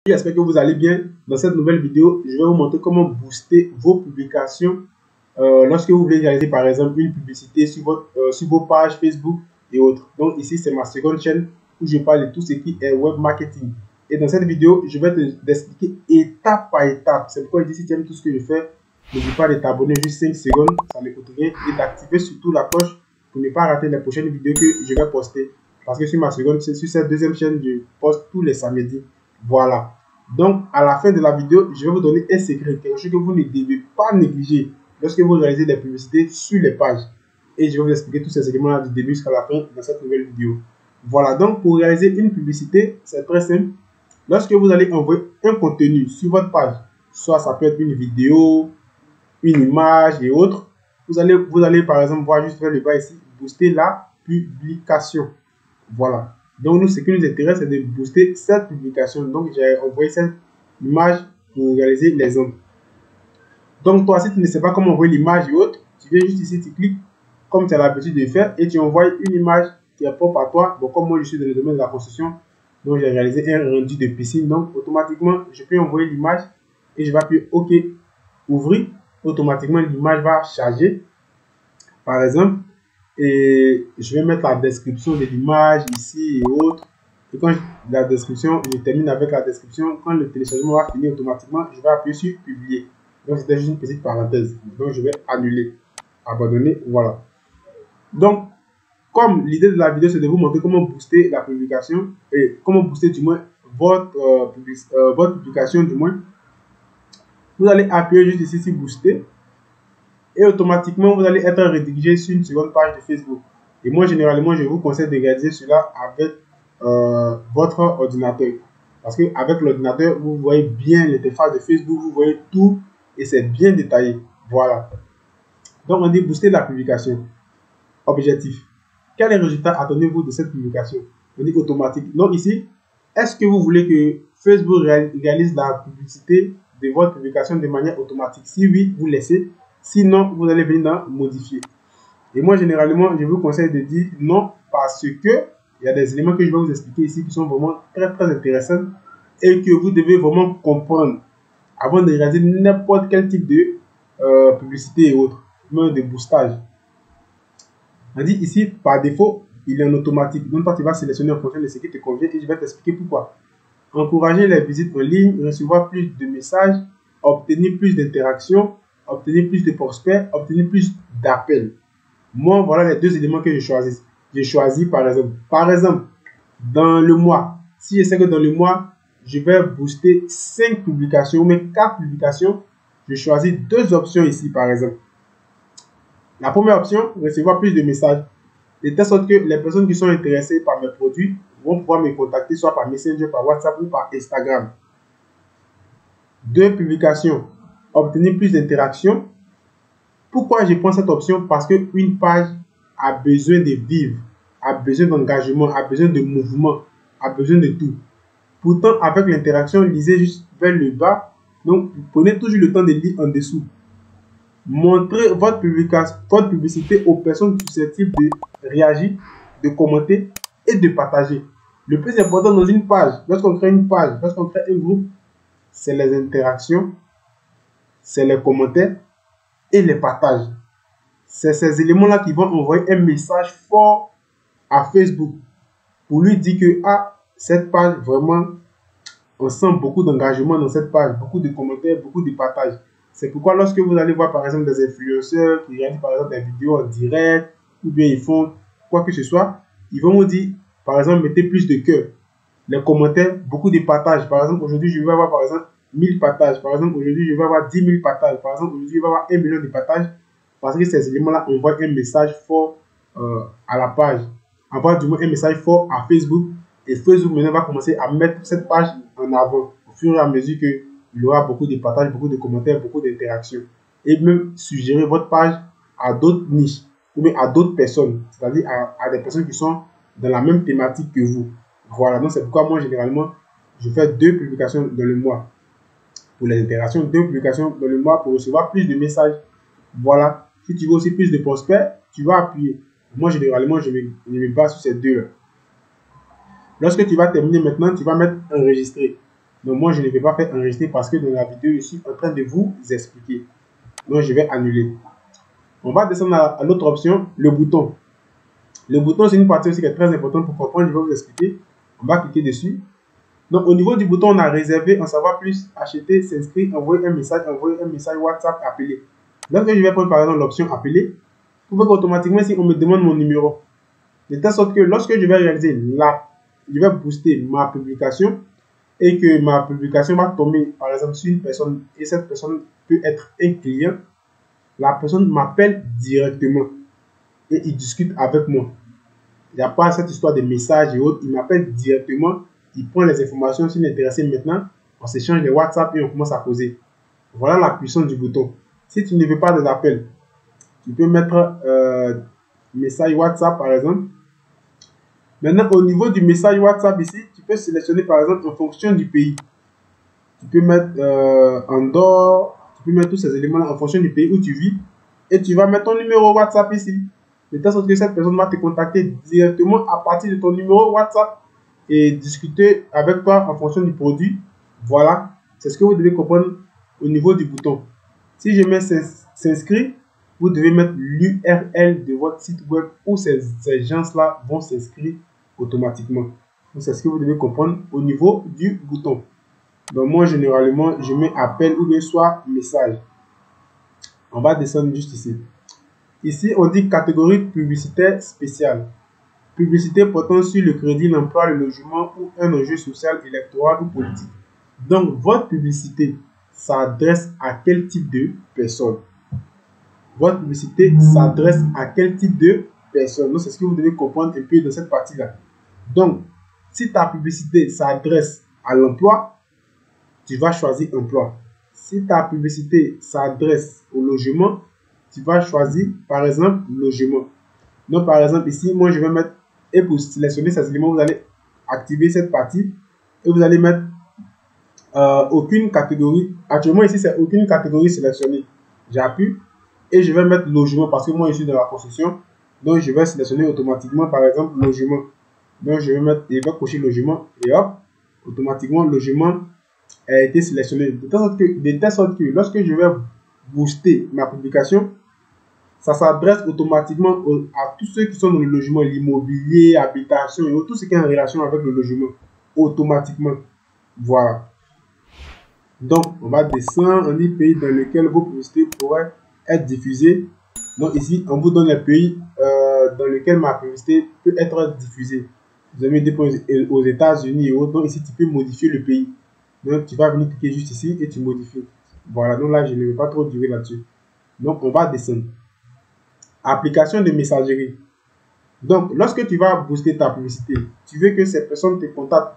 J'espère que vous allez bien. Dans cette nouvelle vidéo, je vais vous montrer comment booster vos publications lorsque vous voulez réaliser par exemple une publicité sur vos pages Facebook et autres. Donc ici, c'est ma seconde chaîne où je parle de tout ce qui est web marketing. Et dans cette vidéo, je vais t'expliquer étape par étape. C'est pourquoi je dis si tu aimes tout ce que je fais, n'oublie pas de t'abonner juste 5 secondes, ça ne coûte rien, et d'activer surtout la cloche pour ne pas rater les prochaines vidéos que je vais poster. Parce que sur cette deuxième chaîne, je poste tous les samedis. Voilà. Donc, à la fin de la vidéo, je vais vous donner un secret, quelque chose que vous ne devez pas négliger lorsque vous réalisez des publicités sur les pages. Et je vais vous expliquer tous ces éléments-là du début jusqu'à la fin dans cette nouvelle vidéo. Voilà, donc pour réaliser une publicité, c'est très simple. Lorsque vous allez envoyer un contenu sur votre page, soit ça peut être une vidéo, une image et autres, vous allez par exemple voir juste vers le bas ici, booster la publication. Voilà. Donc, nous, ce qui nous intéresse, c'est de booster cette publication. Donc, j'ai envoyé cette image pour réaliser l'exemple. Donc, toi, si tu ne sais pas comment envoyer l'image et autres, tu viens juste ici, tu cliques comme tu as l'habitude de faire et tu envoies une image qui est propre à toi. Bon, comme moi, je suis dans le domaine de la construction, donc j'ai réalisé un rendu de piscine. Donc, automatiquement, je peux envoyer l'image et je vais appuyer OK, ouvrir. Automatiquement, l'image va charger. Par exemple, et je vais mettre la description de l'image ici et autres. Et quand la description, je termine avec la description. Quand le téléchargement va finir automatiquement, je vais appuyer sur publier. Donc c'était juste une petite parenthèse. Donc je vais annuler, abandonner, voilà. Donc comme l'idée de la vidéo c'est de vous montrer comment booster la publication et comment booster du moins votre publication du moins, vous allez appuyer juste ici sur booster. Et automatiquement, vous allez être rédigé sur une seconde page de Facebook. Et moi, généralement, je vous conseille de réaliser cela avec votre ordinateur. Parce qu'avec l'ordinateur, vous voyez bien l'interface de Facebook, vous voyez tout et c'est bien détaillé. Voilà. Donc, on dit booster la publication. Objectif. Quel est le résultat attendez-vous de cette publication? On dit automatique. Donc ici, est-ce que vous voulez que Facebook réalise la publicité de votre publication de manière automatique? Si oui, vous laissez. Sinon, vous allez venir dans modifier. Et moi, généralement, je vous conseille de dire non parce que il y a des éléments que je vais vous expliquer ici qui sont vraiment très intéressants et que vous devez vraiment comprendre avant de réaliser n'importe quel type de publicité et autres, même de boostage. On dit ici, par défaut, il est en automatique. Donc, toi, tu vas sélectionner en fonction de ce qui te convient et je vais t'expliquer pourquoi. Encourager les visites en ligne, recevoir plus de messages, obtenir plus d'interactions, obtenir plus de prospects, obtenir plus d'appels. Moi, voilà les deux éléments que je choisis. J'ai choisi par exemple, dans le mois, si je sais que dans le mois, je vais booster 5 publications ou même 4 publications, je choisis deux options ici par exemple. La première option, recevoir plus de messages. De telle sorte que les personnes qui sont intéressées par mes produits vont pouvoir me contacter soit par Messenger, par WhatsApp ou par Instagram. Deux publications, obtenir plus d'interactions. Pourquoi je prends cette option? Parce qu'une page a besoin de vivre, a besoin d'engagement, a besoin de mouvement, a besoin de tout. Pourtant, avec l'interaction, lisez juste vers le bas. Donc, prenez toujours le temps de lire en dessous. Montrez votre publicité aux personnes susceptibles de réagir, de commenter et de partager. Le plus important dans une page, lorsqu'on crée une page, lorsqu'on crée un groupe, c'est les interactions, c'est les commentaires et les partages. C'est ces éléments-là qui vont envoyer un message fort à Facebook pour lui dire que cette page, vraiment, on sent beaucoup d'engagement dans cette page, beaucoup de commentaires, beaucoup de partages. C'est pourquoi lorsque vous allez voir par exemple des influenceurs qui réalisent par exemple des vidéos en direct ou bien ils font quoi que ce soit, ils vont vous dire par exemple mettez plus de cœur. Les commentaires, beaucoup de partages. Par exemple, aujourd'hui je vais avoir par exemple 1000 partages. Par exemple, aujourd'hui je vais avoir 10 000 partages. Par exemple, aujourd'hui je vais avoir 1 million de partages. Parce que ces éléments-là envoient un message fort à la page. Envoie du moins un message fort à Facebook. Et Facebook maintenant va commencer à mettre cette page en avant au fur et à mesure qu'il y aura beaucoup de partages, beaucoup de commentaires, beaucoup d'interactions. Et même suggérer votre page à d'autres niches ou bien à d'autres personnes, c'est-à-dire à des personnes qui sont dans la même thématique que vous. Voilà, donc c'est pourquoi moi généralement je fais 2 publications dans le mois pour les interactions, 2 publications dans le mois pour recevoir plus de messages. Voilà, si tu veux aussi plus de prospects, tu vas appuyer. Moi généralement je me base sur ces deux-là. Lorsque tu vas terminer maintenant, tu vas mettre enregistrer. Donc moi, je ne vais pas faire enregistrer parce que dans la vidéo, je suis en train de vous expliquer. Donc je vais annuler. On va descendre à l'autre option, le bouton. Le bouton, c'est une partie aussi qui est très importante pour comprendre. Je vais vous expliquer. On va cliquer dessus. Donc au niveau du bouton, on a réservé, en savoir plus, acheter, s'inscrire, envoyer un message WhatsApp, appeler. Lorsque je vais prendre par exemple l'option appeler, vous voyez qu'automatiquement ici, on me demande mon numéro. De telle sorte que lorsque je vais réaliser je vais booster ma publication et que ma publication va tomber par exemple sur une personne et cette personne peut être un client, la personne m'appelle directement et il discute avec moi. Il n'y a pas cette histoire de messages et autres. Il m'appelle directement, il prend les informations s'il est intéressé maintenant, on s'échange les WhatsApp et on commence à causer. Voilà la puissance du bouton. Si tu ne veux pas des appels, tu peux mettre message WhatsApp par exemple. Maintenant, au niveau du message WhatsApp ici, tu peux sélectionner par exemple en fonction du pays. Tu peux mettre Andorre, tu peux mettre tous ces éléments-là en fonction du pays où tu vis. Et tu vas mettre ton numéro WhatsApp ici. De telle sorte que cette personne va te contacter directement à partir de ton numéro WhatsApp et discuter avec toi en fonction du produit. Voilà, c'est ce que vous devez comprendre au niveau du bouton. Si je mets s'inscrire, vous devez mettre l'URL de votre site web où ces gens-là vont s'inscrire automatiquement. C'est ce que vous devez comprendre au niveau du bouton. Donc moi, généralement, je mets appel ou bien soit message. On va descendre juste ici. Ici, on dit catégorie publicitaire spéciale. Publicité portant sur le crédit, l'emploi, le logement ou un enjeu social, électoral ou politique. Donc, votre publicité s'adresse à quel type de personne? Votre publicité s'adresse à quel type de personne? Donc, c'est ce que vous devez comprendre un peu dans cette partie-là. Donc, si ta publicité s'adresse à l'emploi, tu vas choisir emploi. Si ta publicité s'adresse au logement, tu vas choisir par exemple logement. Donc par exemple ici, moi je vais mettre, et pour sélectionner ces éléments, vous allez activer cette partie et vous allez mettre aucune catégorie. Actuellement ici, c'est aucune catégorie sélectionnée. J'appuie et je vais mettre logement parce que moi je suis dans la construction. Donc je vais sélectionner automatiquement par exemple logement. Donc je vais mettre, et je vais cocher logement et hop, automatiquement logement a été sélectionné. De telle sorte que lorsque je vais booster ma publication, ça s'adresse automatiquement à tous ceux qui sont dans le logement, l'immobilier, habitation et tout ce qui est en relation avec le logement. Automatiquement. Voilà. Donc, on va descendre. On dit pays dans lesquels vos publicités pourraient être diffusées. Donc, ici, on vous donne les pays dans lesquels ma publicité peut être diffusée. Vous avez des pays aux États-Unis et autres. Donc, ici, tu peux modifier le pays. Donc, tu vas venir cliquer juste ici et tu modifies. Voilà. Donc, là, je ne vais pas trop durer là-dessus. Donc, on va descendre. Application de messagerie. Donc, lorsque tu vas booster ta publicité, tu veux que ces personnes te contactent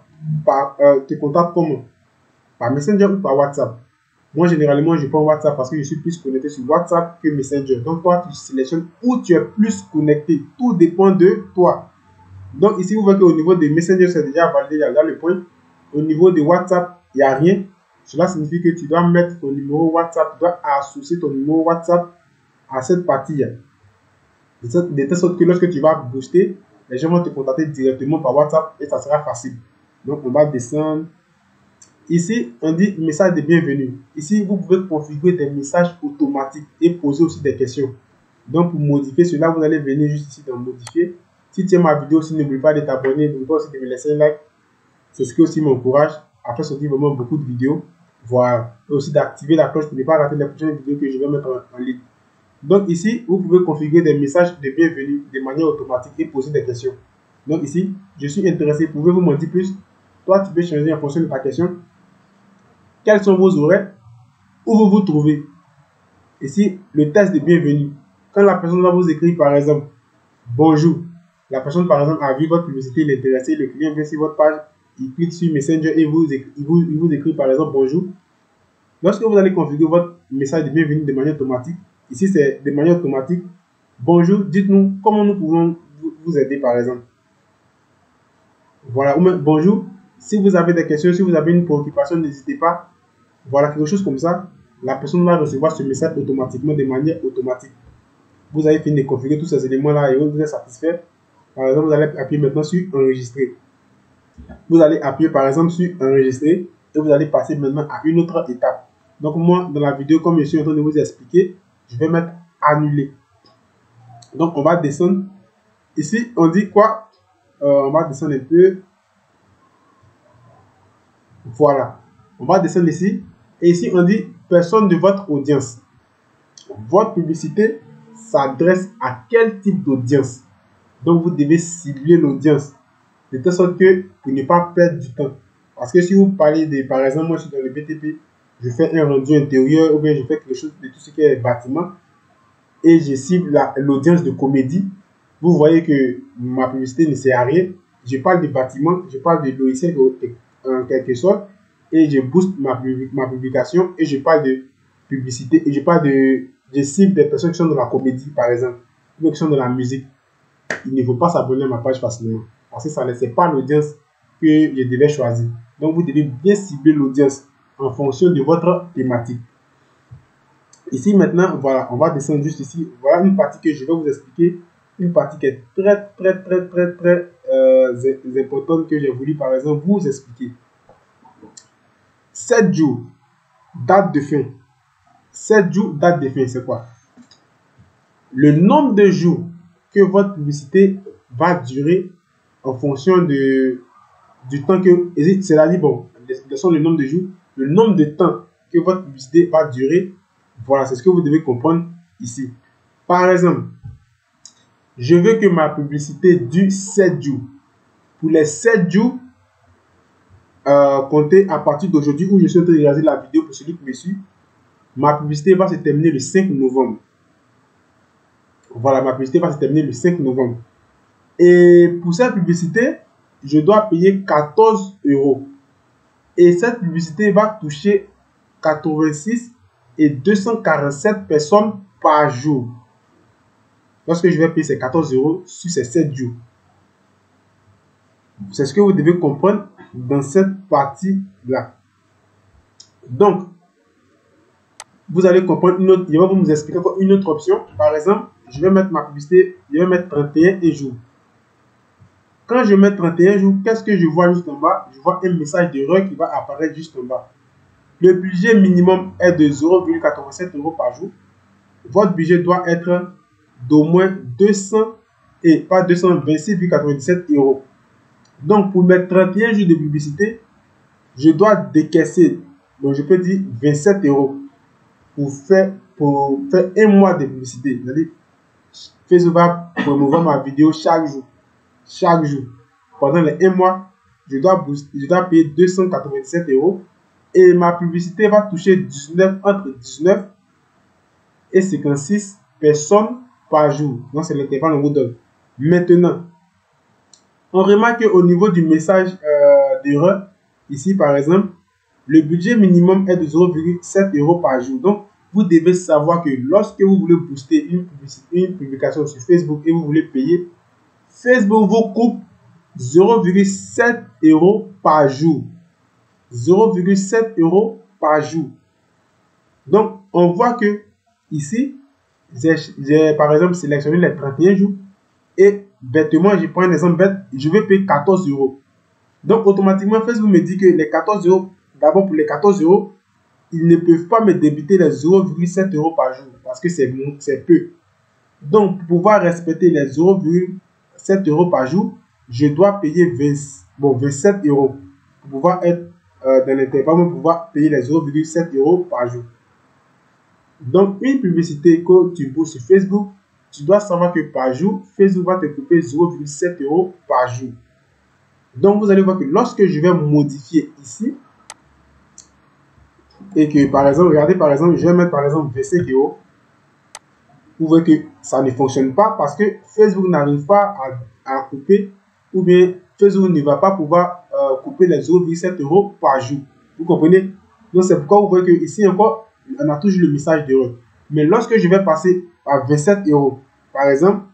comment? Par Messenger ou par WhatsApp? Moi, généralement, je prends WhatsApp parce que je suis plus connecté sur WhatsApp que Messenger. Donc, toi, tu sélectionnes où tu es plus connecté. Tout dépend de toi. Donc, ici, vous voyez qu'au niveau de Messenger, c'est déjà validé, il y a le point. Au niveau de WhatsApp, il n'y a rien. Cela signifie que tu dois mettre ton numéro WhatsApp, tu dois associer ton numéro WhatsApp à cette partie. De telle sorte que lorsque tu vas booster, les gens vont te contacter directement par WhatsApp et ça sera facile. Donc, on va descendre. Ici, on dit message de bienvenue. Ici, vous pouvez configurer des messages automatiques et poser aussi des questions. Donc, pour modifier cela, vous allez venir juste ici dans modifier. Si tu aimes ma vidéo, n'oublie pas de t'abonner, n'oublie pas aussi de me laisser un like. C'est ce qui aussi m'encourage à faire sortir vraiment beaucoup de vidéos. Voilà. Et aussi d'activer la cloche pour ne pas rater les prochaines vidéos que je vais mettre en ligne. Donc ici, vous pouvez configurer des messages de bienvenue de manière automatique et poser des questions. Donc ici, je suis intéressé, pouvez-vous m'en dire plus? Toi, tu peux changer en fonction de ta question. Quels sont vos horaires? Où vous vous trouvez? Ici, le test de bienvenue. Quand la personne va vous écrire par exemple, bonjour. La personne par exemple a vu votre publicité, il est intéressé, le client vient sur votre page, il clique sur Messenger et il vous écrit par exemple bonjour. Lorsque vous allez configurer votre message de bienvenue de manière automatique, ici c'est de manière automatique. Bonjour, dites-nous comment nous pouvons vous aider par exemple. Voilà, ou même bonjour, si vous avez des questions, si vous avez une préoccupation, n'hésitez pas. Voilà, quelque chose comme ça. La personne va recevoir ce message automatiquement de manière automatique. Vous avez fini de configurer tous ces éléments-là et vous êtes satisfait. Par exemple, vous allez appuyer maintenant sur enregistrer. Vous allez appuyer par exemple sur enregistrer et vous allez passer maintenant à une autre étape. Donc moi, dans la vidéo, comme je suis en train de vous expliquer, je vais mettre annuler. Donc on va descendre. Ici, on dit quoi? On va descendre un peu. Voilà. On va descendre ici. Et ici, on dit personne de votre audience. Votre publicité s'adresse à quel type d'audience? Donc, vous devez cibler l'audience de telle sorte que pour ne pas perdre du temps. Parce que si vous parlez de, par exemple, moi je suis dans le BTP, je fais un rendu intérieur ou bien je fais quelque chose de tout ce qui est bâtiment et je cible l'audience de comédie, vous voyez que ma publicité ne sert à rien. Je parle de bâtiment, je parle de logiciel en quelque sorte et je booste ma publication et je parle de publicité et je cible des personnes qui sont dans la comédie par exemple ou qui sont dans la musique. Il ne faut pas s'abonner à ma page facilement parce que ça ne c'est pas l'audience que je devais choisir. Donc vous devez bien cibler l'audience en fonction de votre thématique. Ici maintenant, voilà, on va descendre juste ici. Voilà une partie que je vais vous expliquer. Une partie qui est très importante que j'ai voulu par exemple vous expliquer. 7 jours, date de fin. 7 jours, date de fin, c'est quoi? Le nombre de jours que votre publicité va durer en fonction du temps que, c'est-à-dire, bon, laissons le nombre de jours, le nombre de temps que votre publicité va durer. Voilà, c'est ce que vous devez comprendre ici. Par exemple, je veux que ma publicité dure 7 jours. Pour les 7 jours, comptez à partir d'aujourd'hui où je suis en train de réaliser la vidéo pour celui qui me suit, ma publicité va se terminer le 5 novembre. Voilà, ma publicité va se terminer le 5 novembre. Et pour cette publicité, je dois payer 14 €. Et cette publicité va toucher 86 et 247 personnes par jour. Lorsque je vais payer ces 14 € sur ces 7 jours. C'est ce que vous devez comprendre dans cette partie-là. Donc, vous allez comprendre une autre, je vais vous expliquer une autre option. Par exemple, je vais mettre ma publicité, je vais mettre 31 jours. Quand je mets 31 jours, qu'est-ce que je vois juste en bas? Je vois un message d'erreur qui va apparaître juste en bas. Le budget minimum est de 0,87 € par jour. Votre budget doit être d'au moins 226,97 €. Donc, pour mettre 31 jours de publicité, je dois décaisser, donc je peux dire 27 € pour faire un mois de publicité. C'est-à-dire, Facebook va promouvoir ma vidéo chaque jour. Chaque jour. Pendant les 1 mois, je dois payer 297 € et ma publicité va toucher entre 19 et 56 personnes par jour. Donc, c'est l'intervalle qu'on vous donne. Maintenant, on remarque qu'au niveau du message d'erreur, ici par exemple, le budget minimum est de 0,7 € par jour. Donc, vous devez savoir que lorsque vous voulez booster une publication sur Facebook et vous voulez payer, Facebook vous coupe 0,7 € par jour. 0,7 € par jour. Donc, on voit que ici, j'ai par exemple sélectionné les 31 jours et bêtement, je prends un exemple bête, je vais payer 14 €. Donc, automatiquement, Facebook me dit que les 14 €, d'abord pour les 14 €, ils ne peuvent pas me débiter les 0,7 € par jour parce que c'est peu. Donc, pour pouvoir respecter les 0,7 € par jour, je dois payer 27 € pour pouvoir être dans l'intervalle, pour pouvoir payer les 0,7 € par jour. Donc, une publicité que tu boosts sur Facebook, tu dois savoir que par jour, Facebook va te couper 0,7 € par jour. Donc, vous allez voir que lorsque je vais modifier ici, et que par exemple, regardez par exemple, je vais mettre par exemple 25 €, vous voyez que ça ne fonctionne pas parce que Facebook n'arrive pas à couper, ou bien Facebook ne va pas pouvoir couper les 0,7 € par jour. Vous comprenez? Donc, c'est pourquoi vous voyez que ici encore, on a toujours le message d'erreur. Mais lorsque je vais passer à 27 €, par exemple,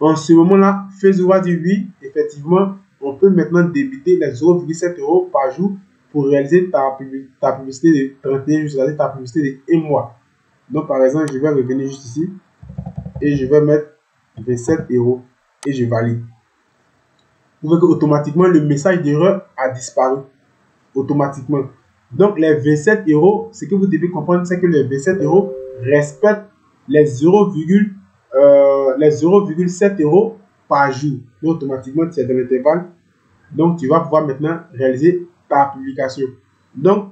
en ce moment-là, Facebook va dire oui, effectivement, on peut maintenant débiter les 0,7 € par jour pour réaliser ta publicité de 31 jours, c'est-à-dire ta publicité de 1 mois. Donc, par exemple, je vais revenir juste ici et je vais mettre 27 € et je valide. Vous voyez qu'automatiquement, le message d'erreur a disparu. automatiquement. Donc les 27 euros, ce que vous devez comprendre, c'est que les 27 euros respectent les 0,7 euros par jour. Donc automatiquement, tu es dans l'intervalle. Donc tu vas pouvoir maintenant réaliser ta publication. Donc,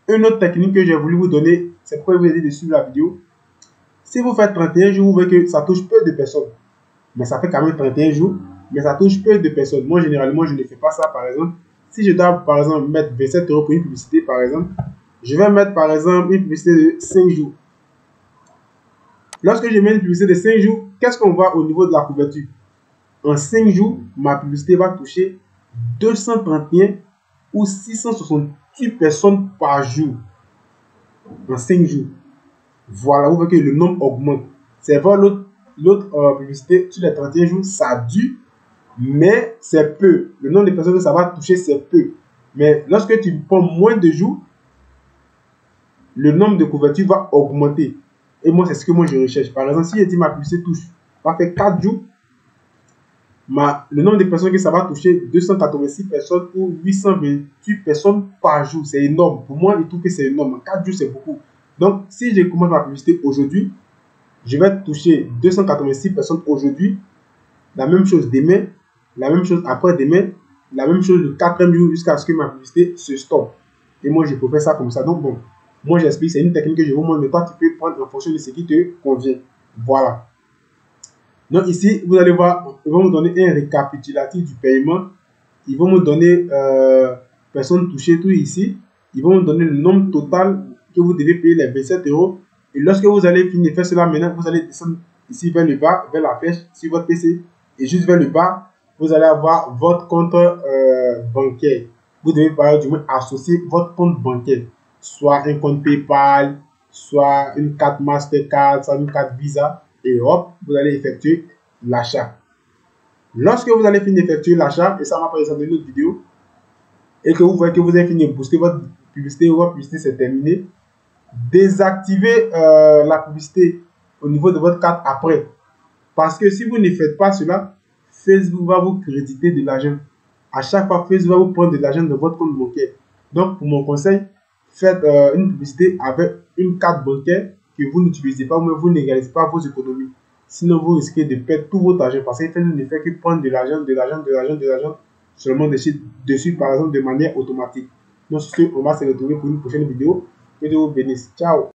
une autre technique que j'ai voulu vous donner, c'est pourquoi je vous ai dit de suivre la vidéo. Si vous faites 31 jours, vous voyez que ça touche peu de personnes. Mais ça fait quand même 31 jours, mais ça touche peu de personnes. Moi, généralement, je ne fais pas ça, par exemple. Si je dois, par exemple, mettre 27 euros pour une publicité, par exemple, je vais mettre, par exemple, une publicité de 5 jours. Lorsque je mets une publicité de 5 jours, qu'est-ce qu'on voit au niveau de la couverture? En 5 jours, ma publicité va toucher 231 ou 668 personnes par jour. En 5 jours. Voilà, vous voyez que le nombre augmente. C'est vrai, l'autre publicité sur les 31 jours, ça dure, mais c'est peu. Le nombre de personnes que ça va toucher, c'est peu. Mais lorsque tu prends moins de jours, le nombre de couvertures va augmenter. Et moi, c'est ce que moi je recherche. Par exemple, si je dis ma publicité touche, va faire 4 jours, le nombre de personnes que ça va toucher, 286 personnes ou 828 personnes par jour. C'est énorme. Pour moi, je trouve que c'est énorme. 4 jours, c'est beaucoup. Donc, si je commence ma publicité aujourd'hui, je vais toucher 286 personnes aujourd'hui. La même chose demain, la même chose après-demain, la même chose le 4e jour jusqu'à ce que ma publicité se stoppe. Et moi, je peux faire ça comme ça. Donc, bon, moi, j'explique, c'est une technique que je vous montre, mais toi, tu peux prendre en fonction de ce qui te convient. Voilà. Donc, ici, vous allez voir, ils vont me donner un récapitulatif du paiement. Ils vont me donner personnes touchées, tout ici. Ils vont me donner le nombre total que vous devez payer les 27 euros. Et lorsque vous allez finir de faire cela, maintenant, vous allez descendre ici vers le bas, vers la flèche sur votre PC. Et juste vers le bas, vous allez avoir votre compte bancaire. Vous devez par exemple, du moins associer votre compte bancaire. Soit un compte PayPal, soit une carte Mastercard, soit une carte Visa. Et hop, vous allez effectuer l'achat. Lorsque vous allez finir d'effectuer l'achat, et ça va par exemple dans une autre vidéo, et que vous voyez que vous avez fini de booster votre publicité, votre publicité c'est terminé, désactivez la publicité au niveau de votre carte après. Parce que si vous ne faites pas cela, Facebook va vous créditer de l'argent. À chaque fois, Facebook va vous prendre de l'argent de votre compte bancaire. Donc, pour mon conseil, faites une publicité avec une carte bancaire que vous n'utilisez pas, mais vous n'égalisez pas vos économies. Sinon, vous risquez de perdre tout votre argent parce que Facebook ne fait que prendre de l'argent, seulement dessus, par exemple, de manière automatique. Donc, sur ce, on va se retrouver pour une prochaine vidéo. Que Dieu vous bénisse. Ciao!